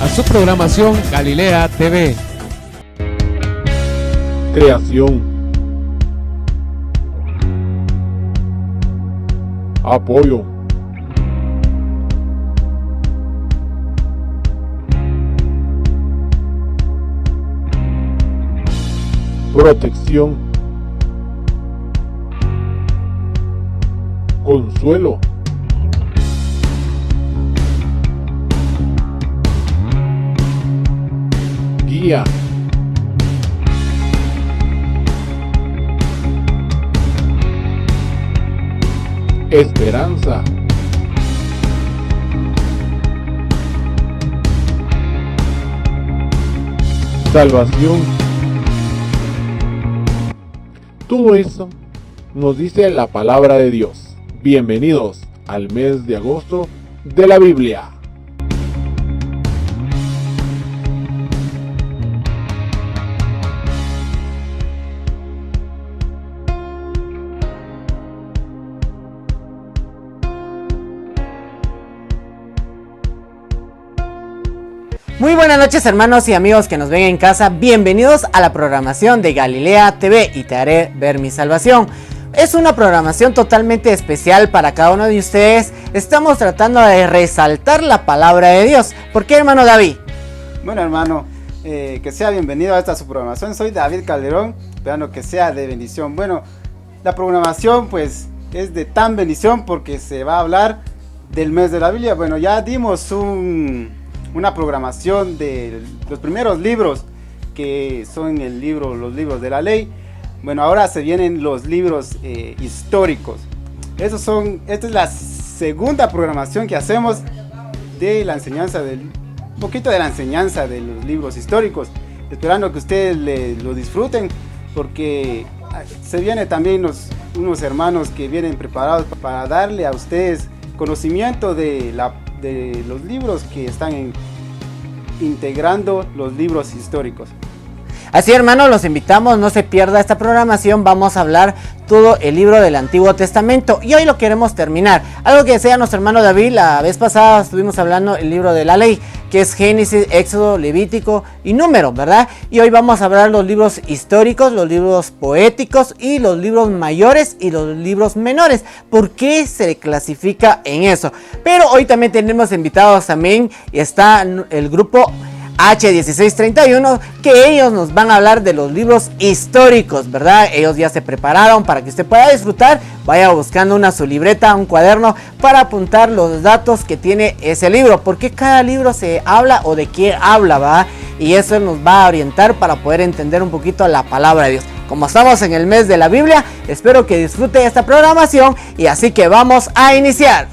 a su programación Galilea TV. Creación. Apoyo. Protección. Consuelo. Guía. Esperanza. Salvación. Todo eso nos dice la palabra de Dios. Bienvenidos al mes de agosto de la Biblia. Muy buenas noches, hermanos y amigos que nos ven en casa. Bienvenidos a la programación de Galilea TV y Te haré ver mi salvación. Es una programación totalmente especial para cada uno de ustedes. Estamos tratando de resaltar la palabra de Dios. ¿Por qué, hermano David? Bueno, hermano, que sea bienvenido a esta su programación. Soy David Calderón, esperando que sea de bendición. Bueno, la programación pues es de tan bendición porque se va a hablar del mes de la Biblia. Bueno, ya dimos una programación de los primeros libros que son los libros de la ley. Bueno, ahora se vienen los libros históricos. Esta es la segunda programación que hacemos de la enseñanza un poquito de la enseñanza de los libros históricos, esperando que ustedes lo disfruten, porque se vienen también unos hermanos que vienen preparados para darle a ustedes conocimiento de los libros que están integrando los libros históricos. Así, hermanos, los invitamos, no se pierda esta programación. Vamos a hablar todo el libro del Antiguo Testamento y hoy lo queremos terminar. Algo que decía nuestro hermano David, la vez pasada estuvimos hablando el libro de la ley, que es Génesis, Éxodo, Levítico y Número, ¿verdad? Y hoy vamos a hablar los libros históricos, los libros poéticos y los libros mayores y los libros menores. ¿Por qué se clasifica en eso? Pero hoy también tenemos invitados también, y está el grupo H1631, que ellos nos van a hablar de los libros históricos, ¿verdad? Ellos ya se prepararon para que usted pueda disfrutar. Vaya buscando su libreta, un cuaderno para apuntar los datos que tiene ese libro, porque cada libro se habla o de qué habla, ¿va? Y eso nos va a orientar para poder entender un poquito la palabra de Dios. Como estamos en el mes de la Biblia, espero que disfrute esta programación y así que vamos a iniciar.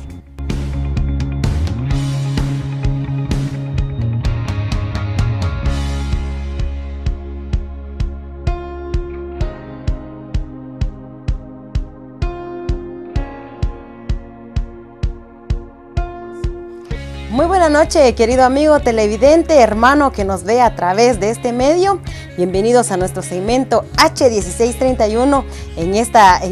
Muy buena noche, querido amigo televidente, hermano que nos ve a través de este medio. Bienvenidos a nuestro segmento H1631. En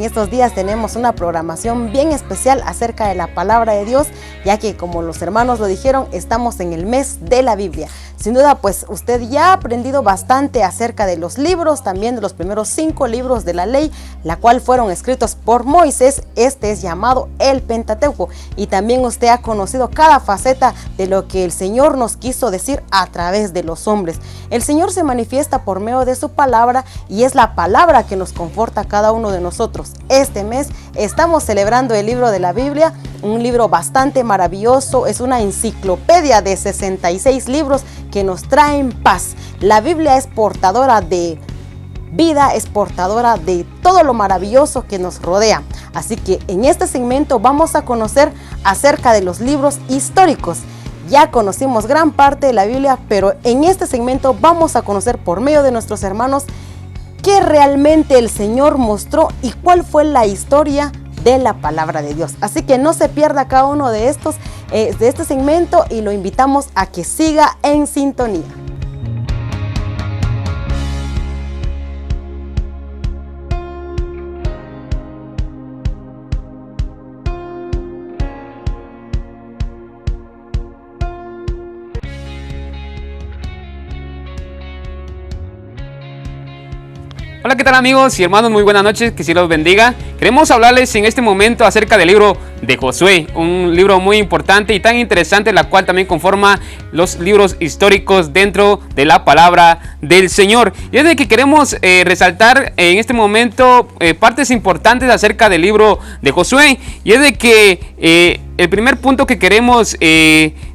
estos días tenemos una programación bien especial acerca de la palabra de Dios, ya que como los hermanos lo dijeron, estamos en el mes de la Biblia. Sin duda, pues usted ya ha aprendido bastante acerca de los libros, también de los primeros 5 libros de la ley, la cual fueron escritos por Moisés. Este es llamado el Pentateuco, y también usted ha conocido cada faceta de lo que el Señor nos quiso decir a través de los hombres. El Señor se manifiesta por medio de su palabra y es la palabra que nos conforta a cada uno de nosotros. Este mes estamos celebrando el libro de la Biblia, un libro bastante maravilloso, es una enciclopedia de 66 libros que nos traen paz. La Biblia es portadora de vida, es portadora de todo lo maravilloso que nos rodea. Así que en este segmento vamos a conocer acerca de los libros históricos. Ya conocimos gran parte de la Biblia, pero en este segmento vamos a conocer por medio de nuestros hermanos qué realmente el Señor mostró y cuál fue la historia de la palabra de Dios. Así que no se pierda cada uno de este segmento y lo invitamos a que siga en sintonía. Hola, ¿qué tal amigos y hermanos? Muy buenas noches, que Dios los bendiga. Queremos hablarles en este momento acerca del libro de Josué, un libro muy importante y tan interesante, la cual también conforma los libros históricos dentro de la palabra del Señor. Y es de que queremos resaltar en este momento partes importantes acerca del libro de Josué. Y es de que el primer punto que queremos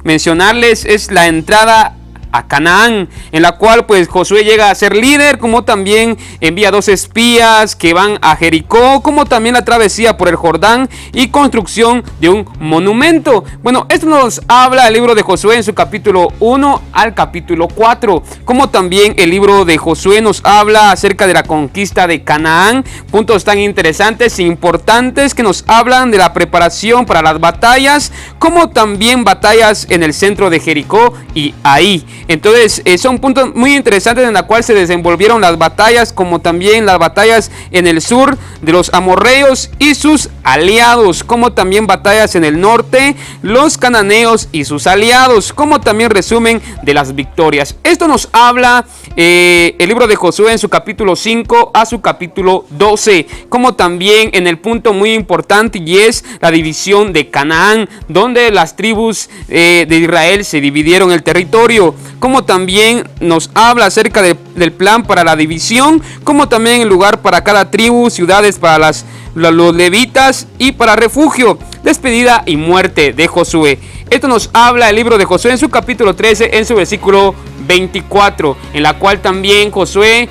mencionarles es la entrada a Canaán, en la cual pues Josué llega a ser líder, como también envía 2 espías que van a Jericó, como también la travesía por el Jordán y construcción de un monumento. Bueno, esto nos habla el libro de Josué en su capítulo 1 al capítulo 4, como también el libro de Josué nos habla acerca de la conquista de Canaán, puntos tan interesantes e importantes que nos hablan de la preparación para las batallas, como también batallas en el centro de Jericó y ahí. Entonces son puntos muy interesantes en la cual se desenvolvieron las batallas, como también las batallas en el sur de los amorreos y sus aliados, como también batallas en el norte, los cananeos y sus aliados, como también resumen de las victorias. Esto nos habla el libro de Josué en su capítulo 5 a su capítulo 12, como también en el punto muy importante, y es la división de Canaán, donde las tribus de Israel se dividieron el territorio, como también nos habla acerca del plan para la división, como también el lugar para cada tribu, ciudades para los levitas y para refugio, despedida y muerte de Josué. Esto nos habla el libro de Josué en su capítulo 13, en su versículo 24, en la cual también Josué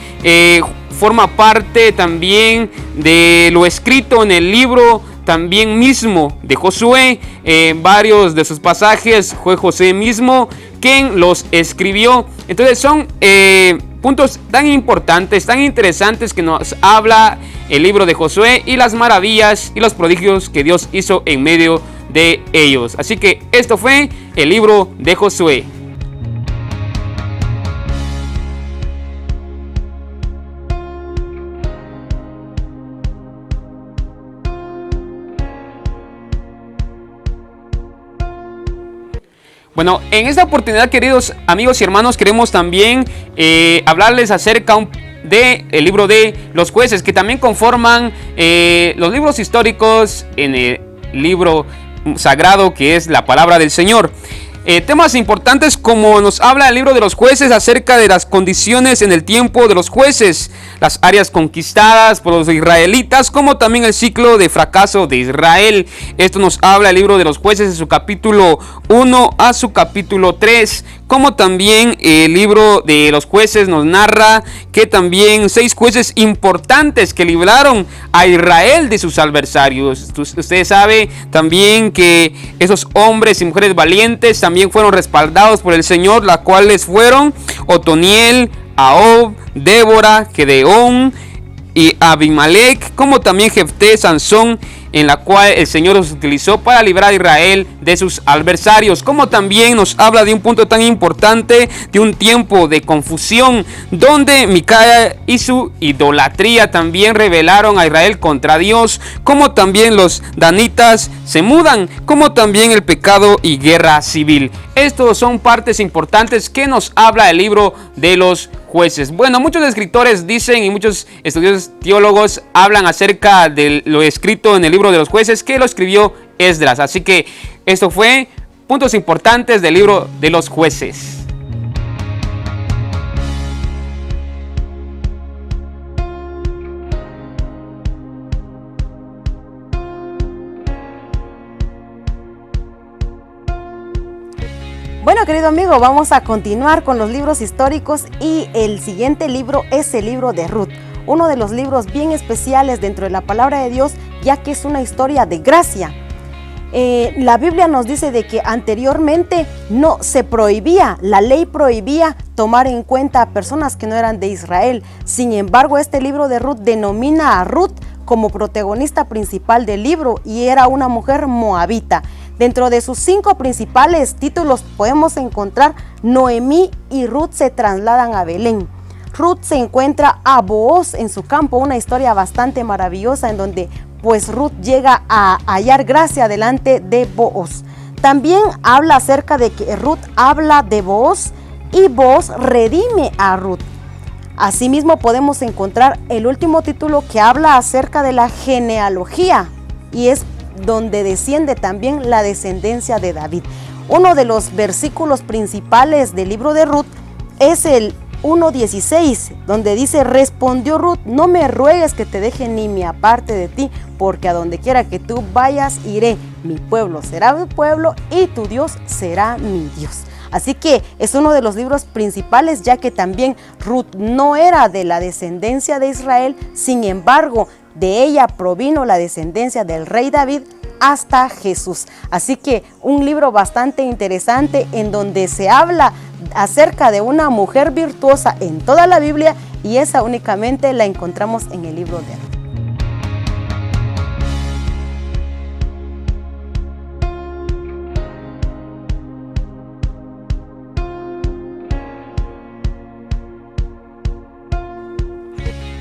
forma parte también de lo escrito en el libro también mismo de Josué. Varios de sus pasajes fue Josué mismo quien los escribió. Entonces son puntos tan importantes, tan interesantes, que nos habla el libro de Josué y las maravillas y los prodigios que Dios hizo en medio de ellos. Así que esto fue el libro de Josué. Bueno, en esta oportunidad, queridos amigos y hermanos, queremos también hablarles acerca del libro de los jueces, que también conforman los libros históricos en el libro sagrado que es la palabra del Señor. Temas importantes, como nos habla el libro de los jueces acerca de las condiciones en el tiempo de los jueces, las áreas conquistadas por los israelitas, como también el ciclo de fracaso de Israel. Esto nos habla el libro de los jueces en su capítulo 1 a su capítulo 3, como también el libro de los jueces nos narra que también 6 jueces importantes que libraron a Israel de sus adversarios. Usted sabe también que esos hombres y mujeres valientes también fueron respaldados por el Señor, las cuales fueron Otoniel, Ahob, Débora, Gedeón y Abimelech, como también Jefté, Sansón, en la cual el Señor los utilizó para librar a Israel de sus adversarios. Como también nos habla de un punto tan importante, de un tiempo de confusión, donde Micaía y su idolatría también rebelaron a Israel contra Dios, como también los danitas se mudan, como también el pecado y guerra civil. Estos son partes importantes que nos habla el libro de los jueces. Bueno, muchos escritores dicen y muchos estudiosos teólogos hablan acerca de lo escrito en el libro de los jueces, que lo escribió Esdras. Así que esto fue puntos importantes del libro de los jueces. Bueno, querido amigo, vamos a continuar con los libros históricos y el siguiente libro es el libro de Ruth, uno de los libros bien especiales dentro de la palabra de Dios, ya que es una historia de gracia. La Biblia nos dice de que anteriormente no se prohibía, la ley prohibía tomar en cuenta a personas que no eran de Israel. Sin embargo, este libro de Ruth denomina a Ruth como protagonista principal del libro y era una mujer moabita. Dentro de sus 5 principales títulos podemos encontrar Noemí y Ruth se trasladan a Belén. Ruth se encuentra a Booz en su campo, una historia bastante maravillosa en donde pues Ruth llega a hallar gracia delante de Booz. También habla acerca de que Ruth habla de Booz y Booz redime a Ruth. Asimismo podemos encontrar el último título que habla acerca de la genealogía y es donde desciende también la descendencia de David. Uno de los versículos principales del libro de Ruth es el 1:16, donde dice: respondió Ruth, no me ruegues que te deje ni me aparte de ti, porque a donde quiera que tú vayas iré. Mi pueblo será tu pueblo y tu Dios será mi Dios. Así que es uno de los libros principales, ya que también Ruth no era de la descendencia de Israel, sin embargo, de ella provino la descendencia del rey David hasta Jesús. Así que un libro bastante interesante en donde se habla acerca de una mujer virtuosa en toda la Biblia, y esa únicamente la encontramos en el libro de Ruth.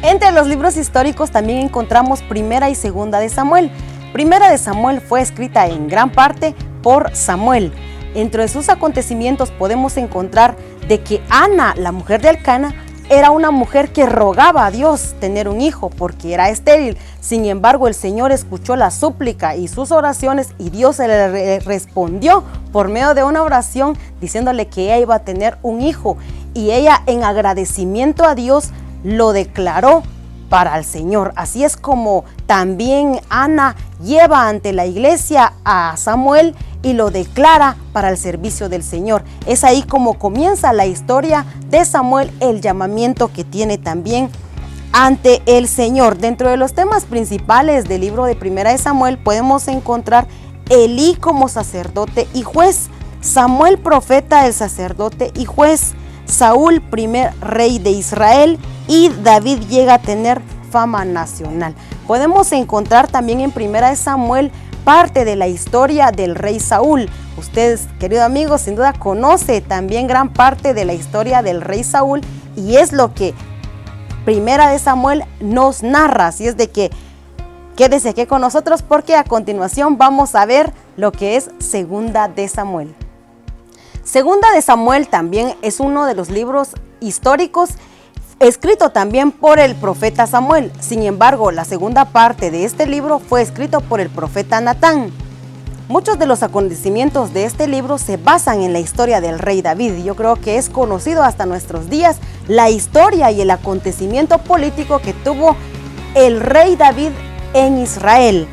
Entre los libros históricos también encontramos Primera y Segunda de Samuel. Primera de Samuel fue escrita en gran parte por Samuel. Entre sus acontecimientos podemos encontrar de que Ana, la mujer de Elcana, era una mujer que rogaba a Dios tener un hijo porque era estéril. Sin embargo, el Señor escuchó la súplica y sus oraciones y Dios le respondió por medio de una oración diciéndole que ella iba a tener un hijo. Y ella, en agradecimiento a Dios, lo declaró para el Señor. Así es como también Ana lleva ante la iglesia a Samuel y lo declara para el servicio del Señor. Es ahí como comienza la historia de Samuel, el llamamiento que tiene también ante el Señor. Dentro de los temas principales del libro de Primera de Samuel podemos encontrar Elí como sacerdote y juez, Samuel profeta, el sacerdote y juez, Saúl, primer rey de Israel, y David llega a tener fama nacional. Podemos encontrar también en Primera de Samuel parte de la historia del rey Saúl. Ustedes, queridos amigos, sin duda conoce también gran parte de la historia del rey Saúl, y es lo que Primera de Samuel nos narra. Así es de que quédese aquí con nosotros, porque a continuación vamos a ver lo que es Segunda de Samuel. Segunda de Samuel también es uno de los libros históricos escrito también por el profeta Samuel. Sin embargo, la segunda parte de este libro fue escrito por el profeta Natán. Muchos de los acontecimientos de este libro se basan en la historia del rey David. Yo creo que es conocido hasta nuestros días la historia y el acontecimiento político que tuvo el rey David en Israel.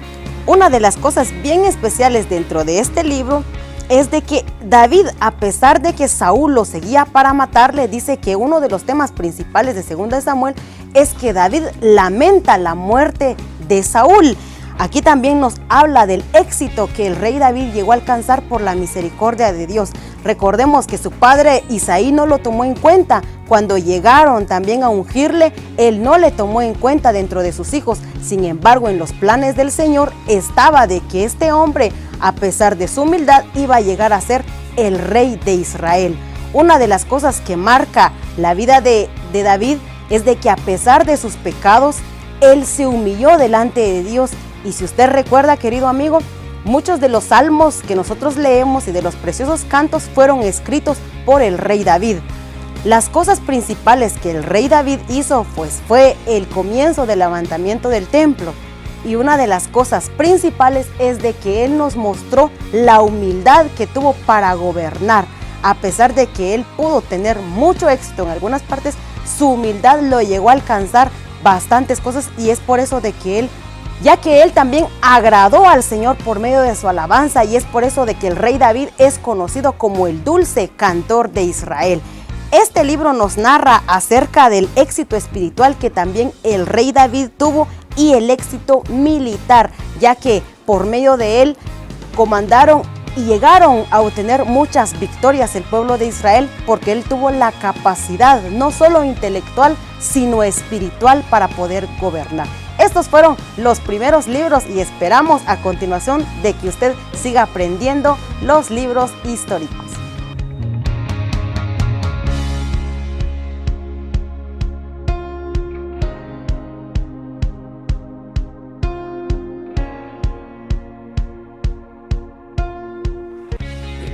Una de las cosas bien especiales dentro de este libro es de que David, a pesar de que Saúl lo seguía para matarle, dice que uno de los temas principales de Segunda de Samuel es que David lamenta la muerte de Saúl. Aquí también nos habla del éxito que el rey David llegó a alcanzar por la misericordia de Dios. Recordemos que su padre Isaí no lo tomó en cuenta. Cuando llegaron también a ungirle, él no le tomó en cuenta dentro de sus hijos. Sin embargo, en los planes del Señor estaba de que este hombre, a pesar de su humildad, iba a llegar a ser el rey de Israel. Una de las cosas que marca la vida de David es de que a pesar de sus pecados, él se humilló delante de Dios. Y si usted recuerda, querido amigo, muchos de los salmos que nosotros leemos y de los preciosos cantos fueron escritos por el rey David. Las cosas principales que el rey David hizo, pues fue el comienzo del levantamiento del templo. Y una de las cosas principales es de que él nos mostró la humildad que tuvo para gobernar. A pesar de que él pudo tener mucho éxito en algunas partes, su humildad lo llegó a alcanzar bastantes cosas, y es por eso de que él, ya que él también agradó al Señor por medio de su alabanza, y es por eso de que el rey David es conocido como el dulce cantor de Israel. Este libro nos narra acerca del éxito espiritual que también el rey David tuvo y el éxito militar, ya que por medio de él comandaron y llegaron a obtener muchas victorias el pueblo de Israel, porque él tuvo la capacidad no solo intelectual sino espiritual para poder gobernar. Estos fueron los primeros libros y esperamos a continuación de que usted siga aprendiendo los libros históricos.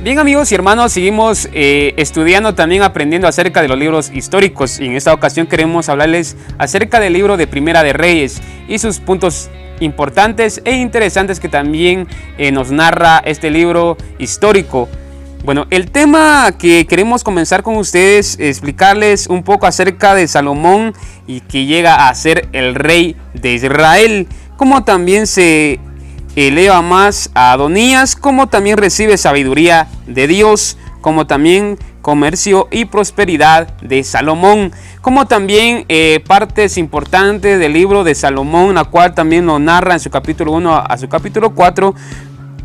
Bien, amigos y hermanos, seguimos estudiando, también aprendiendo acerca de los libros históricos, y en esta ocasión queremos hablarles acerca del libro de Primera de Reyes y sus puntos importantes e interesantes que también nos narra este libro histórico. Bueno, el tema que queremos comenzar con ustedes, explicarles un poco acerca de Salomón, y que llega a ser el rey de Israel, como también se eleva más a Adonías, como también recibe sabiduría de Dios, como también comercio y prosperidad de Salomón, como también partes importantes del libro de Salomón, la cual también lo narra en su capítulo 1 a su capítulo 4.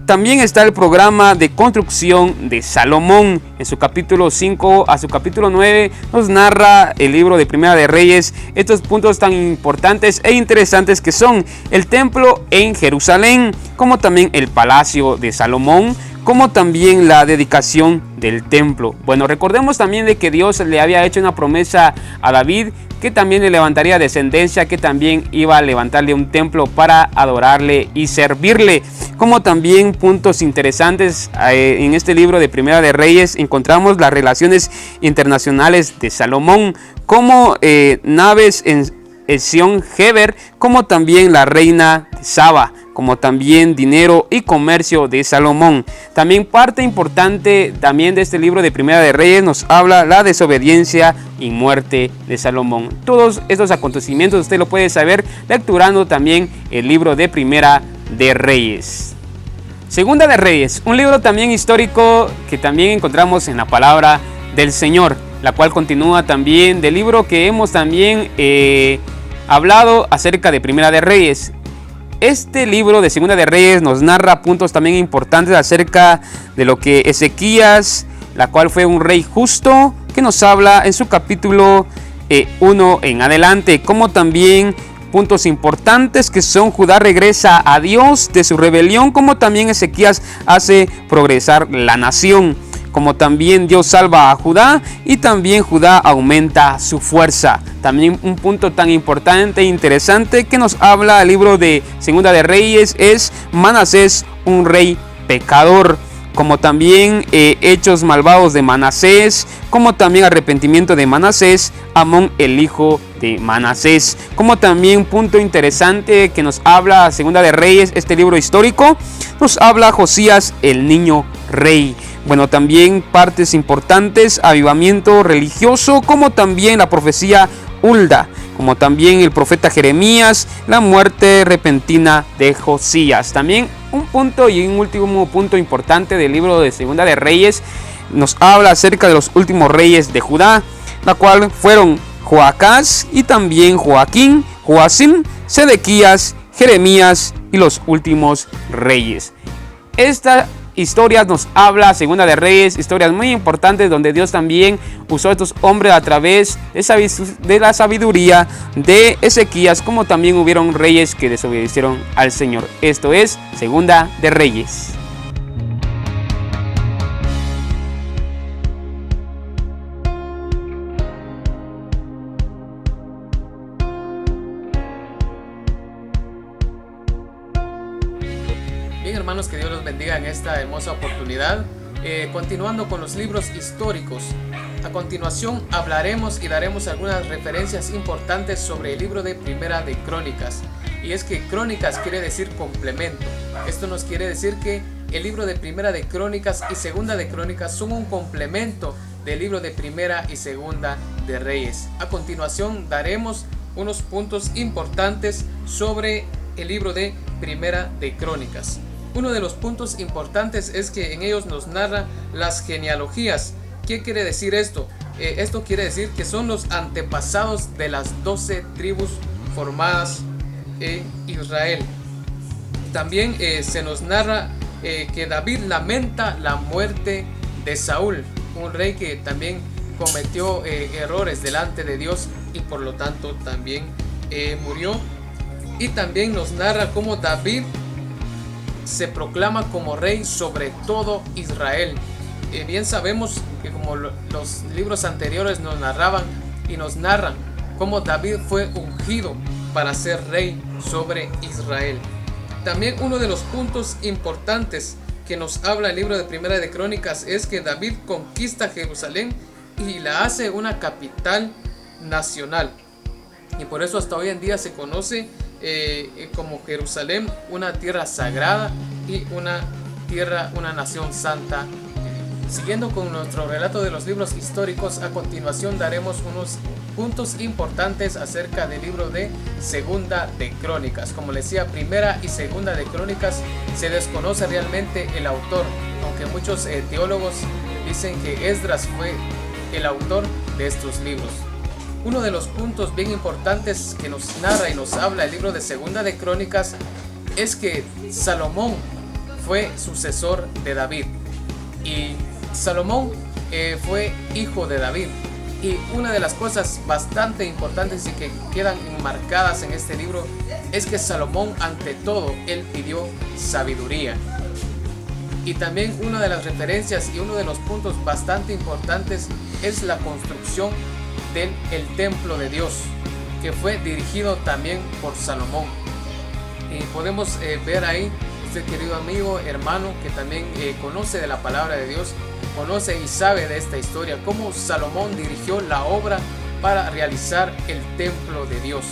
También está el programa de construcción de Salomón. En su capítulo 5 a su capítulo 9 nos narra el libro de Primera de Reyes estos puntos tan importantes e interesantes que son el templo en Jerusalén, como también el palacio de Salomón, como también la dedicación del templo. Bueno, recordemos también de que Dios le había hecho una promesa a David, que también le levantaría descendencia, que también iba a levantarle un templo para adorarle y servirle. Como también puntos interesantes en este libro de Primera de Reyes encontramos las relaciones internacionales de Salomón, como naves en Ezión-Geber, como también la reina de Saba, como también dinero y comercio de Salomón. También parte importante también de este libro de Primera de Reyes nos habla la desobediencia y muerte de Salomón. Todos estos acontecimientos usted lo puede saber lecturando también el libro de Primera de Reyes. Segunda de Reyes, un libro también histórico que también encontramos en la palabra del Señor, la cual continúa también del libro que hemos también hablado acerca de Primera de Reyes. Este libro de Segunda de Reyes nos narra puntos también importantes acerca de lo que Ezequías, la cual fue un rey justo, que nos habla en su capítulo 1 en adelante, como también puntos importantes que son Judá regresa a Dios de su rebelión, como también Ezequías hace progresar la nación, como también Dios salva a Judá y también Judá aumenta su fuerza. También un punto tan importante e interesante que nos habla el libro de Segunda de Reyes es Manasés, un rey pecador, como también hechos malvados de Manasés, como también arrepentimiento de Manasés, Amón el hijo de Manasés, como también punto interesante que nos habla Segunda de Reyes, este libro histórico, nos habla Josías el niño rey. Bueno, también partes importantes, avivamiento religioso, como también la profecía Hulda, como también el profeta Jeremías, la muerte repentina de Josías. También un punto y un último punto importante del libro de Segunda de Reyes nos habla acerca de los últimos reyes de Judá, la cual fueron Joacás y también Joaquín, Joacim, Sedequías, Jeremías y los últimos reyes. Esta historias nos habla Segunda de Reyes, historias muy importantes donde Dios también usó a estos hombres a través de la sabiduría de Ezequías, como también hubieron reyes que desobedecieron al Señor. Esto es Segunda de Reyes. Bien, hermanos, que Dios los bendiga en esta hermosa oportunidad. Continuando con los libros históricos, a continuación hablaremos y daremos algunas referencias importantes sobre el libro de Primera de Crónicas. Y es que Crónicas quiere decir complemento. Esto nos quiere decir que el libro de Primera de Crónicas y Segunda de Crónicas son un complemento del libro de Primera y Segunda de Reyes. A continuación daremos unos puntos importantes sobre el libro de Primera de Crónicas. Uno de los puntos importantes es que en ellos nos narra las genealogías. ¿Qué quiere decir esto? Esto quiere decir que son los antepasados de las 12 tribus formadas en Israel. También se nos narra que David lamenta la muerte de Saúl, un rey que también cometió errores delante de Dios y por lo tanto también murió. Y también nos narra cómo David se proclama como rey sobre todo Israel. Bien sabemos que como los libros anteriores nos narraban y nos narran cómo David fue ungido para ser rey sobre Israel. También uno de los puntos importantes que nos habla el libro de Primera de Crónicas es que David conquista Jerusalén y la hace una capital nacional. Y por eso hasta hoy en día se conoce como Jerusalén, una tierra sagrada y una nación santa. Siguiendo con nuestro relato de los libros históricos, a continuación daremos unos puntos importantes acerca del libro de Segunda de Crónicas. Como les decía, Primera y Segunda de Crónicas se desconoce realmente el autor, aunque muchos teólogos dicen que Esdras fue el autor de estos libros. Uno de los puntos bien importantes que nos narra y nos habla el libro de Segunda de Crónicas es que Salomón fue sucesor de David. Y Salomón fue hijo de David. Y una de las cosas bastante importantes y que quedan enmarcadas en este libro es que Salomón, ante todo, él pidió sabiduría. Y también una de las referencias y uno de los puntos bastante importantes es la construcción del templo de Dios, que fue dirigido también por Salomón. Y podemos ver ahí, este querido amigo, hermano, que también conoce de la palabra de Dios, conoce y sabe de esta historia, cómo Salomón dirigió la obra para realizar el templo de Dios,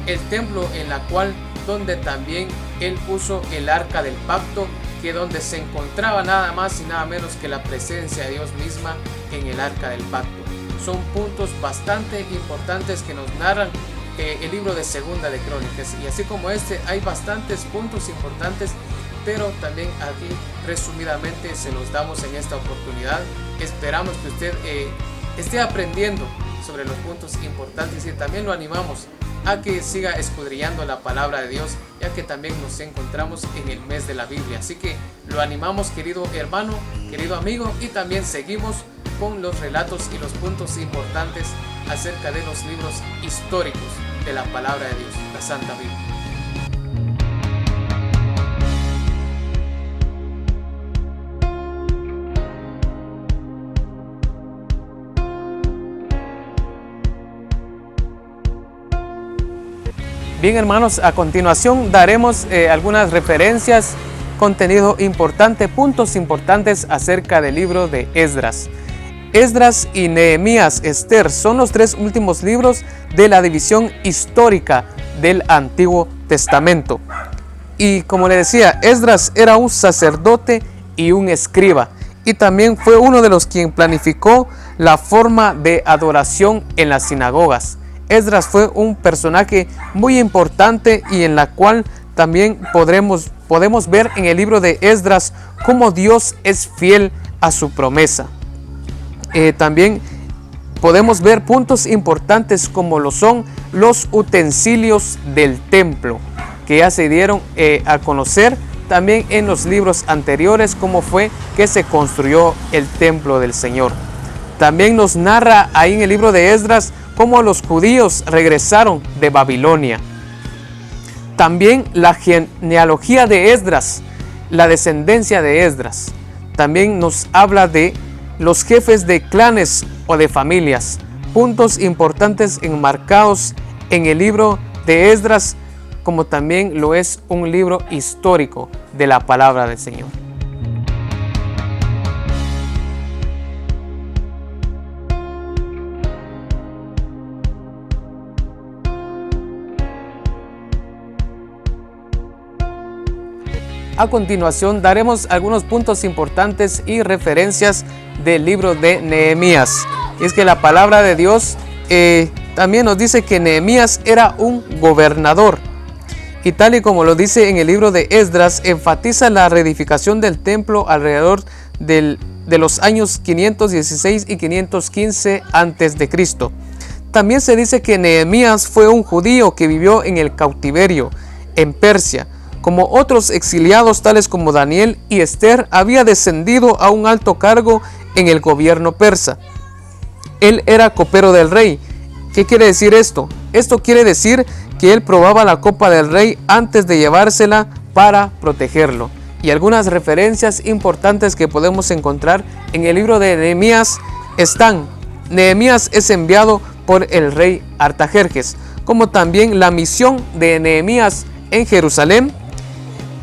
el templo en la cual donde también él puso el arca del pacto, que donde se encontraba nada más y nada menos que la presencia de Dios misma en el arca del pacto. Son puntos bastante importantes que nos narran el libro de Segunda de Crónicas, y así como este hay bastantes puntos importantes, pero también aquí resumidamente se los damos en esta oportunidad. Esperamos que usted esté aprendiendo sobre los puntos importantes y también lo animamos a que siga escudriñando la palabra de Dios, ya que también nos encontramos en el mes de la Biblia. Así que lo animamos, querido hermano, querido amigo, y también seguimos con los relatos y los puntos importantes acerca de los libros históricos de la palabra de Dios, la Santa Biblia. Bien, hermanos, a continuación daremos algunas referencias, contenido importante, puntos importantes acerca del libro de Esdras. Esdras y Nehemías, Esther son los tres últimos libros de la división histórica del Antiguo Testamento. Y como le decía, Esdras era un sacerdote y un escriba, y también fue uno de los quien planificó la forma de adoración en las sinagogas. Esdras fue un personaje muy importante y en la cual también podemos ver en el libro de Esdras cómo Dios es fiel a su promesa. También podemos ver puntos importantes como lo son los utensilios del templo, que ya se dieron a conocer también en los libros anteriores, cómo fue que se construyó el templo del Señor. También nos narra ahí en el libro de Esdras cómo los judíos regresaron de Babilonia. También la genealogía de Esdras, la descendencia de Esdras. También nos habla de los jefes de clanes o de familias. Puntos importantes enmarcados en el libro de Esdras, como también lo es un libro histórico de la palabra del Señor. A continuación daremos algunos puntos importantes y referencias del libro de Nehemías. Y es que la palabra de Dios también nos dice que Nehemías era un gobernador. Y tal y como lo dice en el libro de Esdras, enfatiza la reedificación del templo alrededor de los años 516 y 515 a.C. También se dice que Nehemías fue un judío que vivió en el cautiverio en Persia. Como otros exiliados tales como Daniel y Esther, había descendido a un alto cargo en el gobierno persa. Él era copero del rey. ¿Qué quiere decir esto? Esto quiere decir que él probaba la copa del rey antes de llevársela para protegerlo. Y algunas referencias importantes que podemos encontrar en el libro de Nehemías están: Nehemías es enviado por el rey Artajerjes, como también la misión de Nehemías en Jerusalén,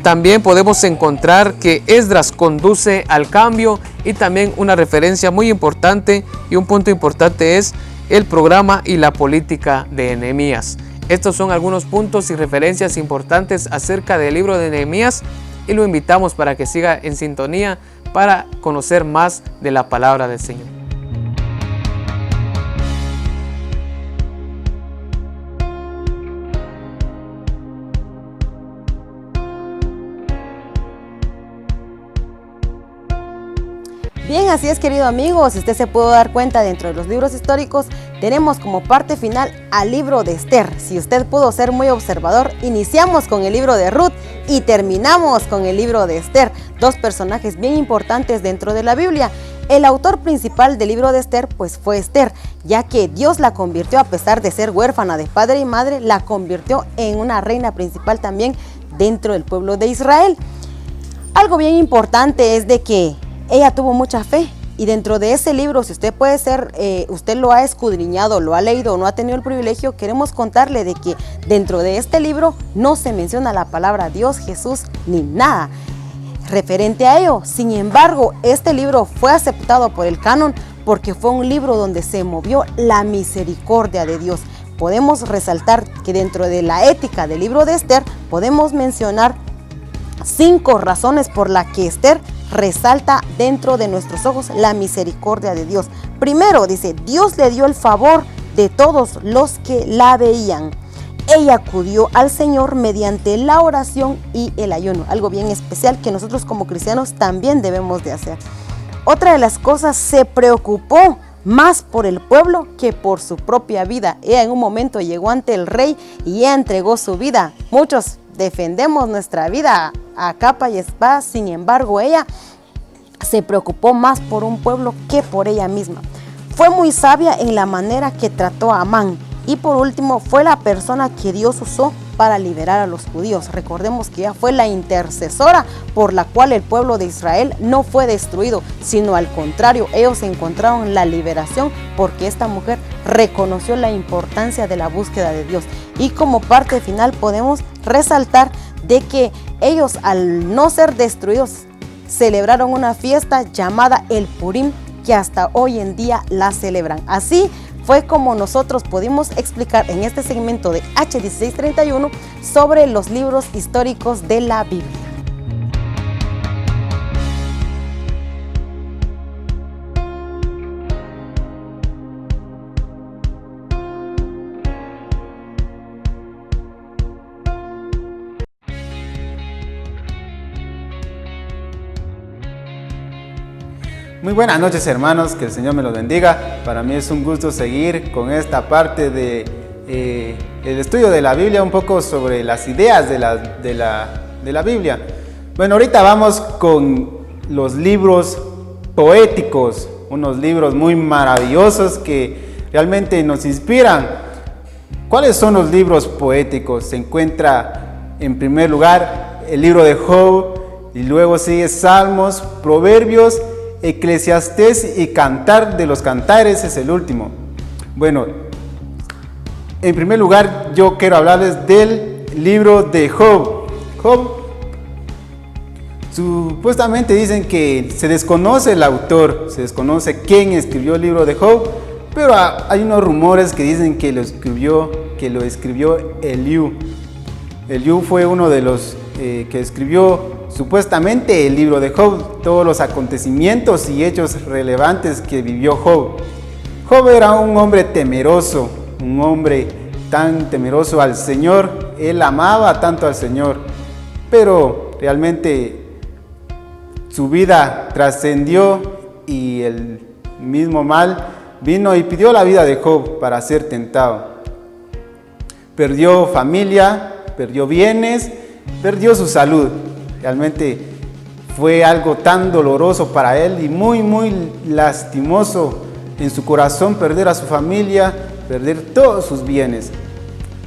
También podemos encontrar que Esdras conduce al cambio, y también una referencia muy importante y un punto importante es el programa y la política de Nehemías. Estos son algunos puntos y referencias importantes acerca del libro de Nehemías, y lo invitamos para que siga en sintonía para conocer más de la palabra del Señor. Bien, así es, querido amigo, si usted se pudo dar cuenta, dentro de los libros históricos tenemos como parte final al libro de Esther. Si usted pudo ser muy observador, iniciamos con el libro de Ruth y terminamos con el libro de Esther, dos personajes bien importantes dentro de la Biblia. El autor principal del libro de Esther pues fue Esther, ya que Dios la convirtió, a pesar de ser huérfana de padre y madre, la convirtió en una reina principal también dentro del pueblo de Israel. Algo bien importante es de que ella tuvo mucha fe, y dentro de ese libro, si usted puede ser, usted lo ha escudriñado, lo ha leído o no ha tenido el privilegio, queremos contarle de que dentro de este libro no se menciona la palabra Dios, Jesús, ni nada referente a ello. Sin embargo, este libro fue aceptado por el canon porque fue un libro donde se movió la misericordia de Dios. Podemos resaltar que dentro de la ética del libro de Esther podemos mencionar 5 razones por las que Esther resalta dentro de nuestros ojos la misericordia de Dios. Primero, dice, Dios le dio el favor de todos los que la veían. Ella acudió al Señor mediante la oración y el ayuno, algo bien especial que nosotros como cristianos también debemos de hacer. Otra de las cosas, se preocupó más por el pueblo que por su propia vida. Ella en un momento llegó ante el rey y ella entregó su vida. Muchos defendemos nuestra vida a capa y espada, sin embargo ella se preocupó más por un pueblo que por ella misma. Fue muy sabia en la manera que trató a Amán, y por último fue la persona que Dios usó para liberar a los judíos. Recordemos que ella fue la intercesora por la cual el pueblo de Israel no fue destruido, sino al contrario, ellos encontraron la liberación porque esta mujer reconoció la importancia de la búsqueda de Dios. Y como parte final podemos resaltar de que ellos, al no ser destruidos, celebraron una fiesta llamada el Purim, que hasta hoy en día la celebran. Así fue como nosotros pudimos explicar en este segmento de H1631 sobre los libros históricos de la Biblia. Muy buenas noches, hermanos, que el Señor me los bendiga. Para mí es un gusto seguir con esta parte de el estudio de la Biblia, un poco sobre las ideas de la Biblia. Bueno, ahorita vamos con los libros poéticos, unos libros muy maravillosos que realmente nos inspiran. ¿Cuáles son los libros poéticos? Se encuentra en primer lugar el libro de Job, y luego sigue Salmos, Proverbios, Eclesiastés y Cantar de los Cantares es el último. Bueno, en primer lugar yo quiero hablarles del libro de Job. Job, supuestamente dicen que se desconoce el autor, se desconoce quién escribió el libro de Job, pero hay unos rumores que dicen que lo escribió Eliú. Eliú fue uno de los que escribió supuestamente el libro de Job, todos los acontecimientos y hechos relevantes que vivió Job. Job era un hombre temeroso, un hombre tan temeroso al Señor. Él amaba tanto al Señor, pero realmente su vida trascendió y el mismo mal vino y pidió la vida de Job para ser tentado. Perdió familia, perdió bienes, perdió su salud. Realmente fue algo tan doloroso para él y muy, muy lastimoso en su corazón perder a su familia, perder todos sus bienes.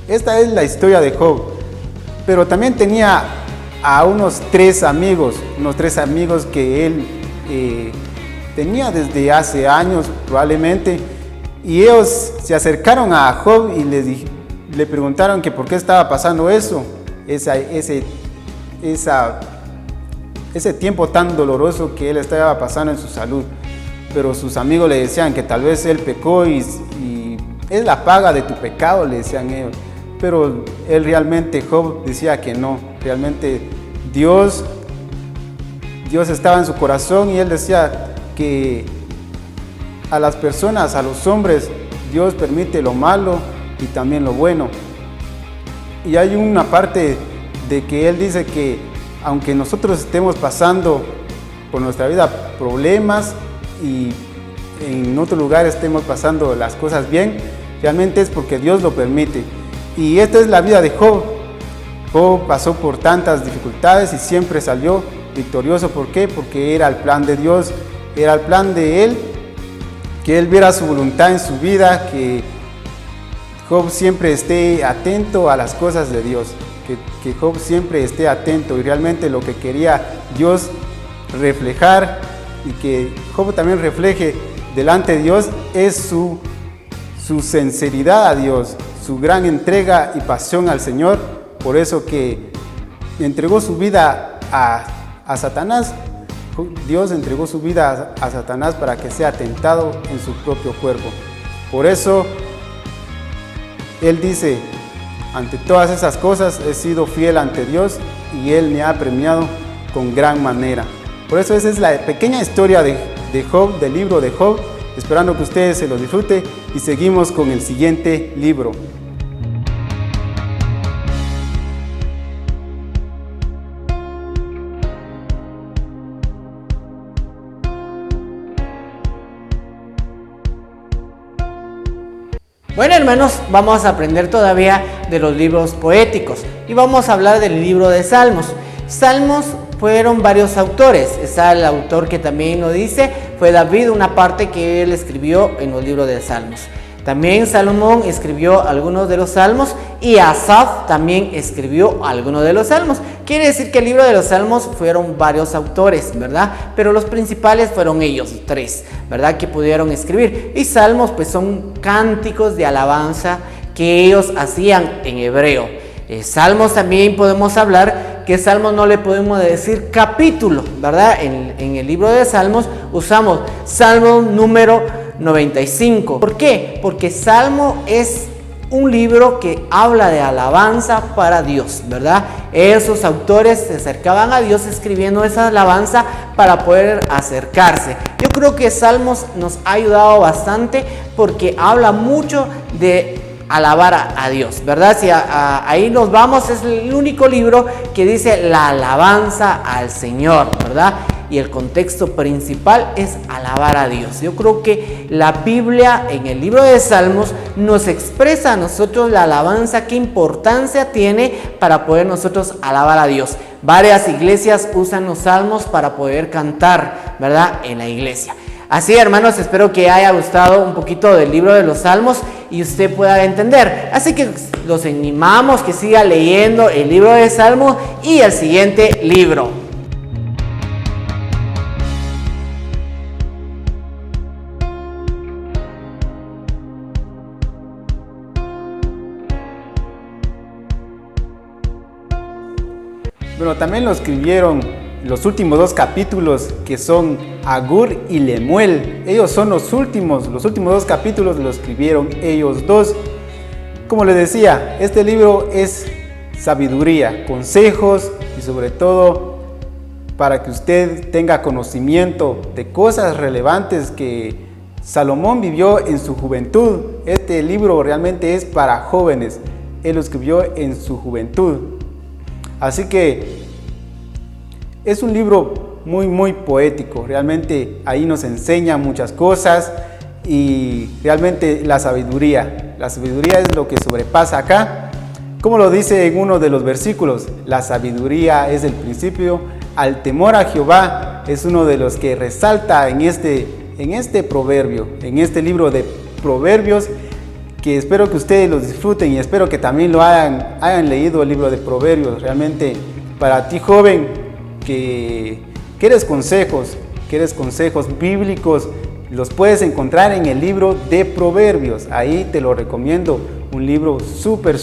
Esta es la historia de Job. Pero también tenía a unos tres amigos que él tenía desde hace años probablemente, y ellos se acercaron a Job y le preguntaron que por qué estaba pasando eso, ese ese tiempo tan doloroso que él estaba pasando en su salud. Pero sus amigos le decían que tal vez él pecó y es la paga de tu pecado, le decían ellos. Pero él realmente, Job, decía que no. Realmente Dios estaba en su corazón y él decía que a las personas, a los hombres, Dios permite lo malo y también lo bueno. Y hay una parte de que él dice que aunque nosotros estemos pasando por nuestra vida problemas y en otro lugar estemos pasando las cosas bien, realmente es porque Dios lo permite. Y esta es la vida de Job. Job pasó por tantas dificultades y siempre salió victorioso. ¿Por qué? Porque era el plan de Dios, era el plan de Él, que Él viera su voluntad en su vida, que Job siempre esté atento a las cosas de Dios, que Job siempre esté atento y realmente lo que quería Dios reflejar y que Job también refleje delante de Dios es su sinceridad a Dios, su gran entrega y pasión al Señor. Por eso que entregó su vida a Satanás. Dios entregó su vida a Satanás para que sea tentado en su propio cuerpo. Por eso Él dice, ante todas esas cosas he sido fiel ante Dios y Él me ha premiado con gran manera. Por eso esa es la pequeña historia de Job, del libro de Job, esperando que ustedes se lo disfruten y seguimos con el siguiente libro. Bueno, hermanos, vamos a aprender todavía de los libros poéticos y vamos a hablar del libro de Salmos. Salmos fueron varios autores. Está el autor que también lo dice, fue David, una parte que él escribió en los libros de Salmos. También Salomón escribió algunos de los salmos y Asaf también escribió algunos de los salmos. Quiere decir que el libro de los salmos fueron varios autores, ¿verdad? Pero los principales fueron ellos tres, ¿verdad? Que pudieron escribir. Y salmos pues son cánticos de alabanza que ellos hacían en hebreo. Salmos también podemos hablar que salmos no le podemos decir capítulo, ¿verdad? En el libro de Salmos usamos salmo número 95. ¿Por qué? Porque Salmo es un libro que habla de alabanza para Dios, ¿verdad? Esos autores se acercaban a Dios escribiendo esa alabanza para poder acercarse. Yo creo que Salmos nos ha ayudado bastante porque habla mucho de alabar a Dios, ¿verdad? Si ahí nos vamos, es el único libro que dice la alabanza al Señor, ¿verdad? Y el contexto principal es alabar a Dios. Yo creo que la Biblia en el libro de Salmos nos expresa a nosotros la alabanza, qué importancia tiene para poder nosotros alabar a Dios. Varias iglesias usan los salmos para poder cantar, ¿verdad? En la iglesia. Así, hermanos, espero que haya gustado un poquito del libro de los Salmos y usted pueda entender. Así que los animamos que siga leyendo el libro de Salmos y el siguiente libro. Bueno, también lo escribieron los últimos dos capítulos, que son Agur y Lemuel. Ellos son los últimos dos capítulos lo escribieron ellos dos. Como les decía, este libro es sabiduría, consejos y sobre todo para que usted tenga conocimiento de cosas relevantes que Salomón vivió en su juventud. Este libro realmente es para jóvenes. Él lo escribió en su juventud. Así que es un libro muy poético. Realmente ahí nos enseña muchas cosas y realmente la sabiduría es lo que sobrepasa acá. Como lo dice en uno de los versículos, la sabiduría es el principio, al temor a Jehová es uno de los que resalta en este proverbio, en este libro de Proverbios, que espero que ustedes los disfruten y espero que también lo hayan leído el libro de Proverbios. Realmente para ti, joven, que quieres consejos bíblicos, los puedes encontrar en el libro de Proverbios. Ahí te lo recomiendo, un libro súper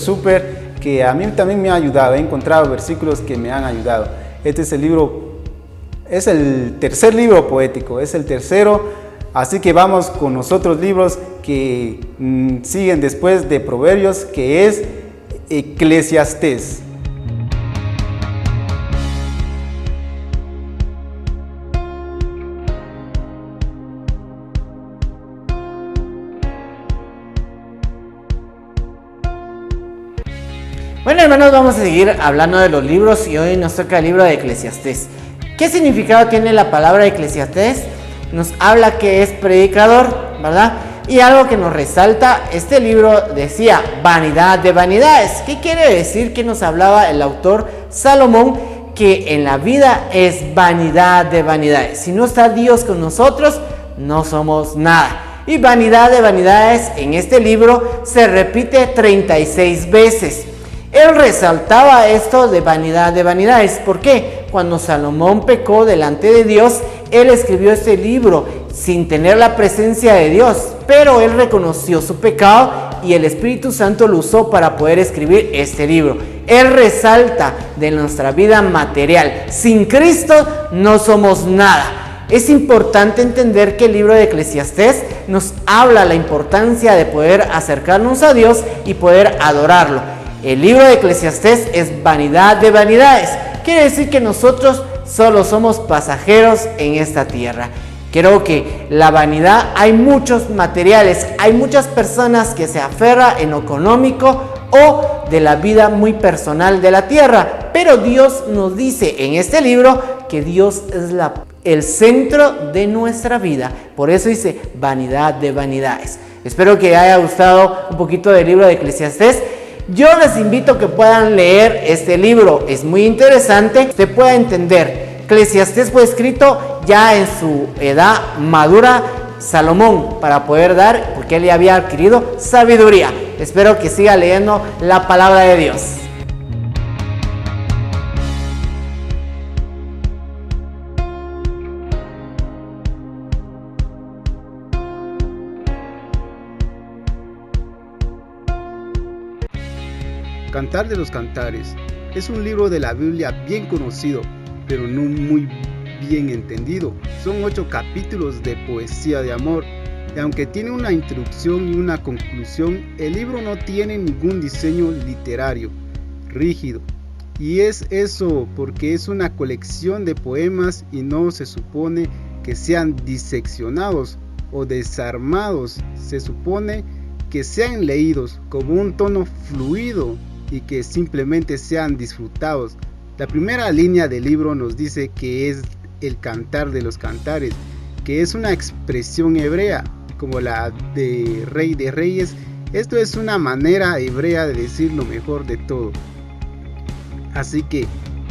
que a mí también me ha ayudado. He encontrado versículos que me han ayudado. Este es el libro, es el tercer libro poético, es el tercero. Así que vamos con los otros libros que siguen después de Proverbios, que es Eclesiastés. Bueno, hermanos, vamos a seguir hablando de los libros y hoy nos toca el libro de Eclesiastés. ¿Qué significado tiene la palabra Eclesiastés? Nos habla que es predicador, ¿verdad? Y algo que nos resalta, este libro decía vanidad de vanidades. ¿Qué quiere decir? Que nos hablaba el autor Salomón, que en la vida es vanidad de vanidades. Si no está Dios con nosotros, no somos nada. Y vanidad de vanidades en este libro se repite 36 veces. Él resaltaba esto de vanidad de vanidades. ¿Por qué? Cuando Salomón pecó delante de Dios, él escribió este libro sin tener la presencia de Dios, pero él reconoció su pecado y el Espíritu Santo lo usó para poder escribir este libro. Él resalta de nuestra vida material. Sin Cristo no somos nada. Es importante entender que el libro de Eclesiastés nos habla la importancia de poder acercarnos a Dios y poder adorarlo. El libro de Eclesiastés es vanidad de vanidades. Quiere decir que nosotros solo somos pasajeros en esta tierra. Creo que la vanidad, hay muchos materiales, hay muchas personas que se aferran en lo económico o de la vida muy personal de la tierra. Pero Dios nos dice en este libro que Dios es el centro de nuestra vida. Por eso dice vanidad de vanidades. Espero que haya gustado un poquito del libro de Eclesiastés. Yo les invito a que puedan leer este libro, es muy interesante, se pueda entender. Eclesiastés fue escrito ya en su edad madura Salomón para poder dar, porque él ya había adquirido sabiduría. Espero que siga leyendo la palabra de Dios. Cantar de los Cantares es un libro de la Biblia bien conocido, pero no muy bien entendido. Son 8 capítulos de poesía de amor, y aunque tiene una introducción y una conclusión, el libro no tiene ningún diseño literario rígido. Y es eso porque es una colección de poemas y no se supone que sean diseccionados o desarmados. Se supone que sean leídos como un tono fluido y que simplemente sean disfrutados. La primera línea del libro nos dice que es el cantar de los cantares, que es una expresión hebrea como la de Rey de Reyes. Esto es una manera hebrea de decir lo mejor de todo. Así que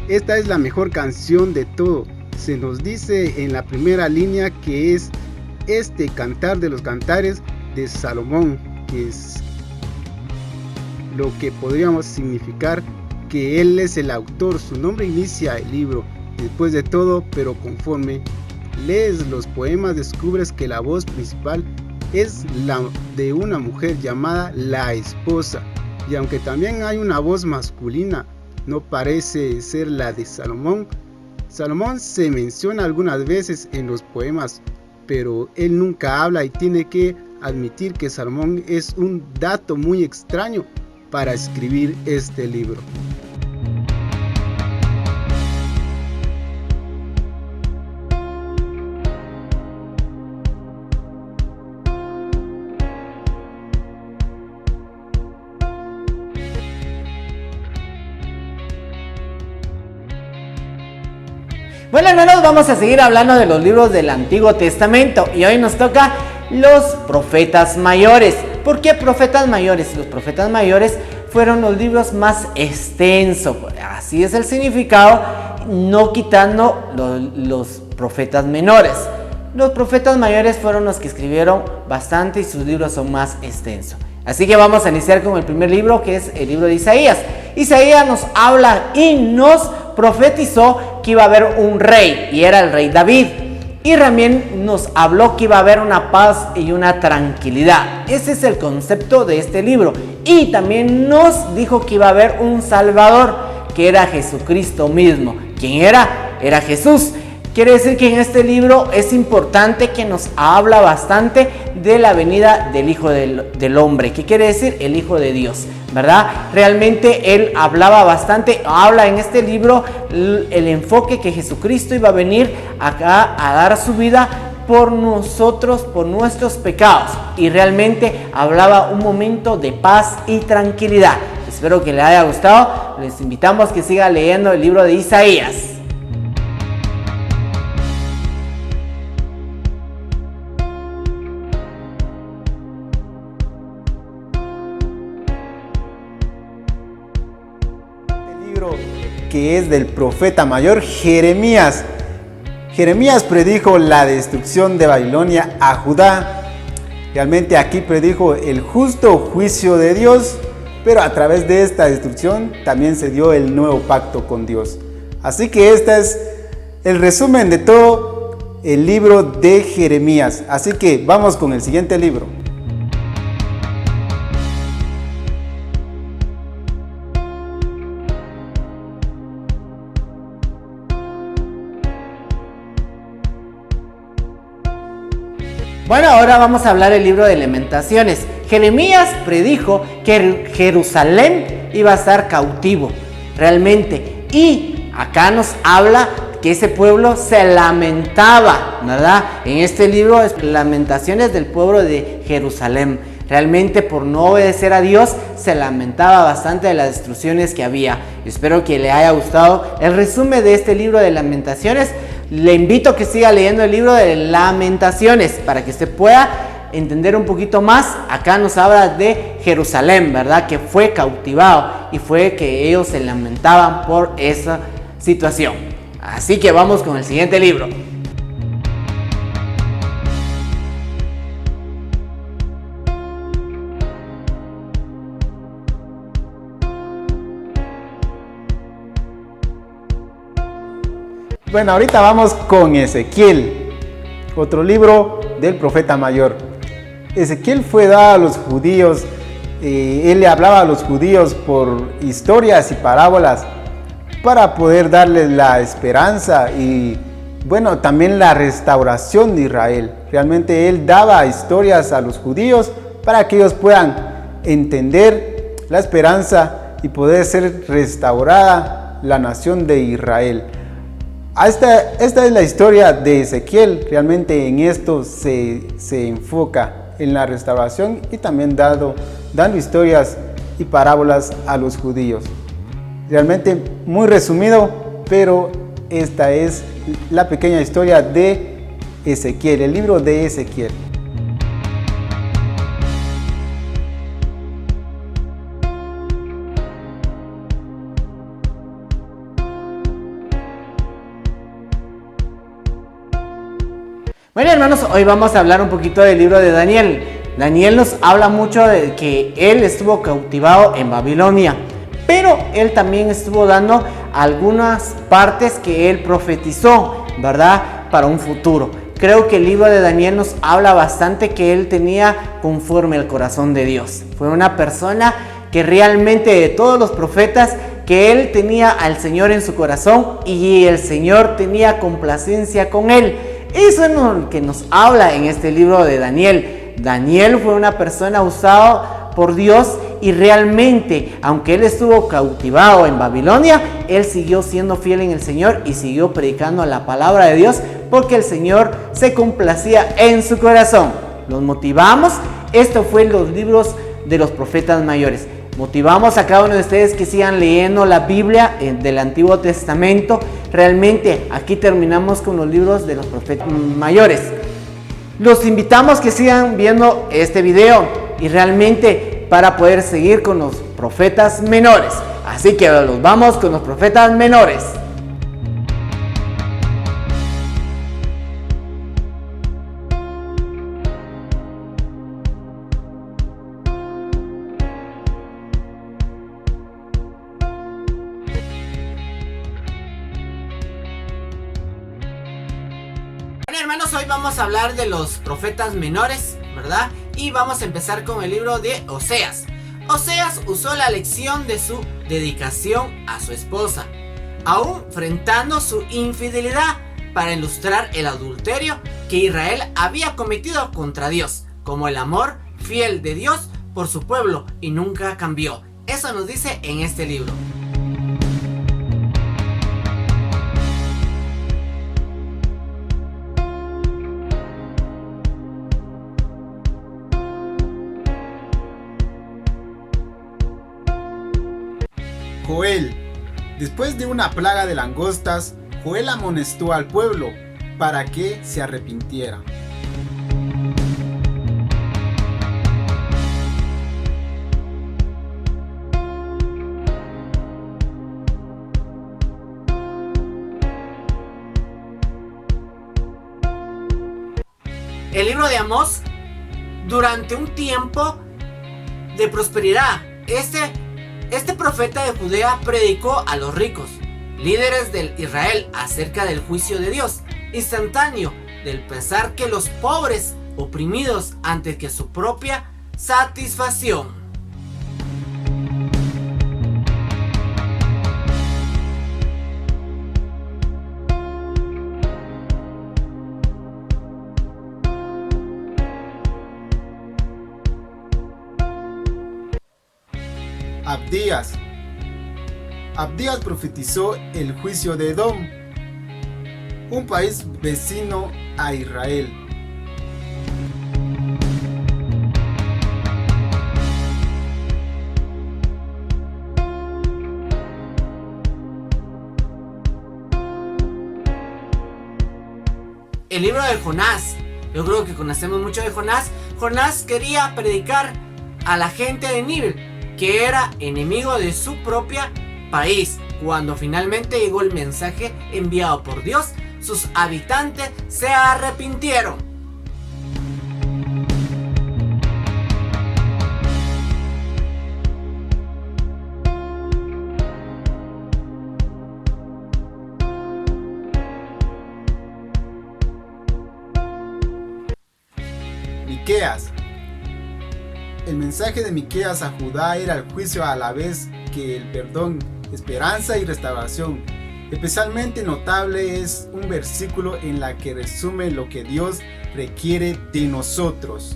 esta es la mejor canción de todo. Se nos dice en la primera línea que es este cantar de los cantares de Salomón, que es lo que podríamos significar que él es el autor. Su nombre inicia el libro. Después de todo, pero conforme lees los poemas descubres que la voz principal es la de una mujer llamada la esposa, y aunque también hay una voz masculina, no parece ser la de Salomón. Salomón se menciona algunas veces en los poemas, pero él nunca habla, y tiene que admitir que Salomón es un dato muy extraño para escribir este libro. Bueno, hermanos, vamos a seguir hablando de los libros del Antiguo Testamento y hoy nos toca los profetas mayores. ¿Por qué profetas mayores? Los profetas mayores fueron los libros más extensos, así es el significado, no quitando los profetas menores. Los profetas mayores fueron los que escribieron bastante y sus libros son más extensos. Así que vamos a iniciar con el primer libro, que es el libro de Isaías. Isaías nos habla y nos profetizó que iba a haber un rey, y era el rey David. Y también nos habló que iba a haber una paz y una tranquilidad. Ese es el concepto de este libro. Y también nos dijo que iba a haber un Salvador, que era Jesucristo mismo. ¿Quién era? Era Jesús. Quiere decir que en este libro es importante que nos habla bastante de la venida del Hijo del Hombre. ¿Qué quiere decir? El Hijo de Dios, ¿verdad? Realmente él hablaba bastante, habla en este libro el enfoque que Jesucristo iba a venir acá a dar su vida por nosotros, por nuestros pecados. Y realmente hablaba un momento de paz y tranquilidad. Espero que le haya gustado. Les invitamos que siga leyendo el libro de Isaías. Que es del profeta mayor Jeremías. Jeremías predijo la destrucción de Babilonia a Judá. Realmente aquí predijo el justo juicio de Dios, pero a través de esta destrucción también se dio el nuevo pacto con Dios. Así que este es el resumen de todo el libro de Jeremías. Así que vamos con el siguiente libro. Bueno, ahora vamos a hablar del libro de Lamentaciones. Jeremías predijo que Jerusalén iba a estar cautivo, realmente. Y acá nos habla que ese pueblo se lamentaba, ¿verdad? En este libro es Lamentaciones del pueblo de Jerusalén. Realmente por no obedecer a Dios se lamentaba bastante de las destrucciones que había. Espero que le haya gustado el resumen de este libro de Lamentaciones. Le invito a que siga leyendo el libro de Lamentaciones para que usted pueda entender un poquito más. Acá nos habla de Jerusalén, ¿verdad? Que fue cautivado y fue que ellos se lamentaban por esa situación. Así que vamos con el siguiente libro. Bueno, ahorita vamos con Ezequiel, otro libro del profeta mayor. Ezequiel fue dado a los judíos, él le hablaba a los judíos por historias y parábolas para poder darles la esperanza y bueno, también la restauración de Israel. Realmente él daba historias a los judíos para que ellos puedan entender la esperanza y poder ser restaurada la nación de Israel. Esta es la historia de Ezequiel. Realmente en esto se enfoca en la restauración y también dando historias y parábolas a los judíos. Realmente muy resumido, pero esta es la pequeña historia de Ezequiel, el libro de Ezequiel. Bueno, hermanos, hoy vamos a hablar un poquito del libro de Daniel. Daniel nos habla mucho de que él estuvo cautivado en Babilonia, pero él también estuvo dando algunas partes que él profetizó, ¿verdad? Para un futuro. Creo que el libro de Daniel nos habla bastante que él tenía conforme al corazón de Dios. Fue una persona que realmente de todos los profetas, que él tenía al Señor en su corazón y el Señor tenía complacencia con él. Eso es lo que nos habla en este libro de Daniel. Daniel fue una persona usada por Dios y realmente, aunque él estuvo cautivado en Babilonia, él siguió siendo fiel en el Señor y siguió predicando la palabra de Dios porque el Señor se complacía en su corazón. Los motivamos. Esto fue los libros de los profetas mayores. Motivamos a cada uno de ustedes que sigan leyendo la Biblia del Antiguo Testamento. Realmente aquí terminamos con los libros de los profetas mayores. Los invitamos que sigan viendo este video y realmente para poder seguir con los profetas menores. Así que los vamos con los profetas menores. hermanos, hoy vamos a hablar de los profetas menores, ¿verdad? Y vamos a empezar con el libro de Oseas. Oseas usó la lección de su dedicación a su esposa, aún enfrentando su infidelidad, para ilustrar el adulterio que Israel había cometido contra Dios, como el amor fiel de Dios por su pueblo y nunca cambió. Eso nos dice en este libro. Joel. Después de una plaga de langostas, Joel amonestó al pueblo para que se arrepintiera. El libro de Amós, durante un tiempo de prosperidad, este profeta de Judea predicó a los ricos, líderes del Israel, acerca del juicio de Dios instantáneo, del pesar que los pobres oprimidos antes que su propia satisfacción. Abdías. Abdías profetizó el juicio de Edom, un país vecino a Israel. El libro de Jonás. Yo creo que conocemos mucho de Jonás. Jonás quería predicar a la gente de Nínive, que era enemigo de su propia país. Cuando finalmente llegó el mensaje enviado por Dios, sus habitantes se arrepintieron. Miqueas. El mensaje de Miqueas a Judá era el juicio a la vez que el perdón, esperanza y restauración. Especialmente notable es un versículo en la que resume lo que Dios requiere de nosotros.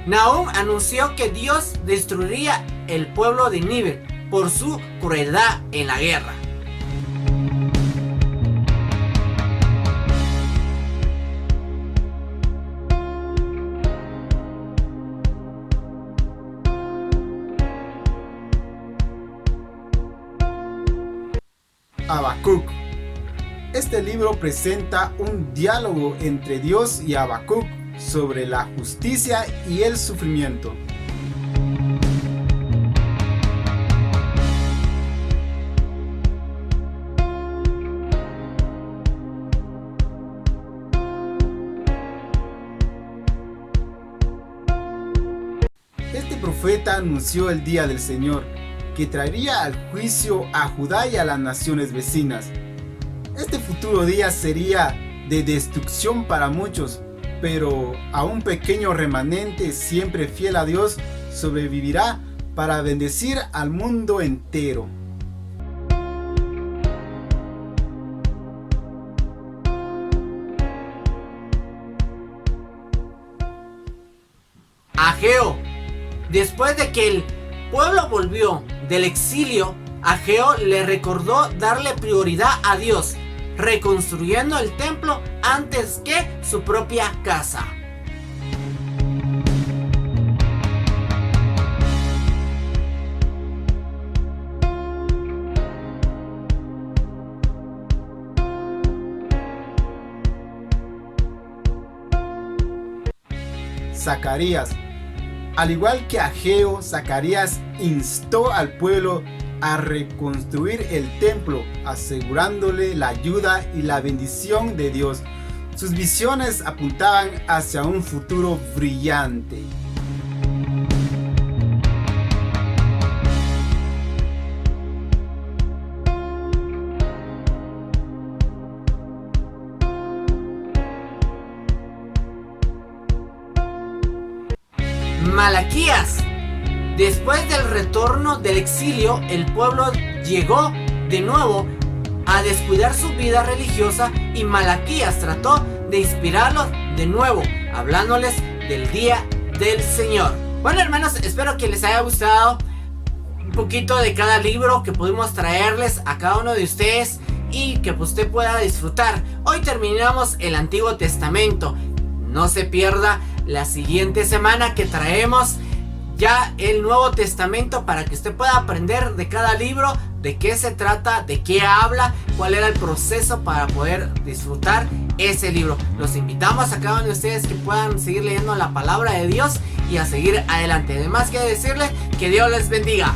Nahum anunció que Dios destruiría el pueblo de Nínive por su crueldad en la guerra. Habacuc. Este libro presenta un diálogo entre Dios y Habacuc sobre la justicia y el sufrimiento. Este profeta anunció el día del Señor, que traería al juicio a Judá y a las naciones vecinas. Este futuro día sería de destrucción para muchos, pero a un pequeño remanente siempre fiel a Dios sobrevivirá para bendecir al mundo entero. Ageo. Después de que el pueblo volvió del exilio, Ageo le recordó darle prioridad a Dios, reconstruyendo el templo antes que su propia casa. Zacarías. Al igual que Ageo, Zacarías instó al pueblo a reconstruir el templo, asegurándole la ayuda y la bendición de Dios. Sus visiones apuntaban hacia un futuro brillante. Malaquías. Después del retorno del exilio, el pueblo llegó de nuevo a descuidar su vida religiosa y Malaquías trató de inspirarlos de nuevo, hablándoles del día del Señor. Bueno, hermanos, espero que les haya gustado un poquito de cada libro que pudimos traerles a cada uno de ustedes y que usted pueda disfrutar. Hoy terminamos el Antiguo Testamento. No se pierda la siguiente semana que traemos ya el Nuevo Testamento para que usted pueda aprender de cada libro, de qué se trata, de qué habla, cuál era el proceso para poder disfrutar ese libro. Los invitamos a cada uno de ustedes que puedan seguir leyendo la palabra de Dios y a seguir adelante. Además, que decirles que Dios les bendiga.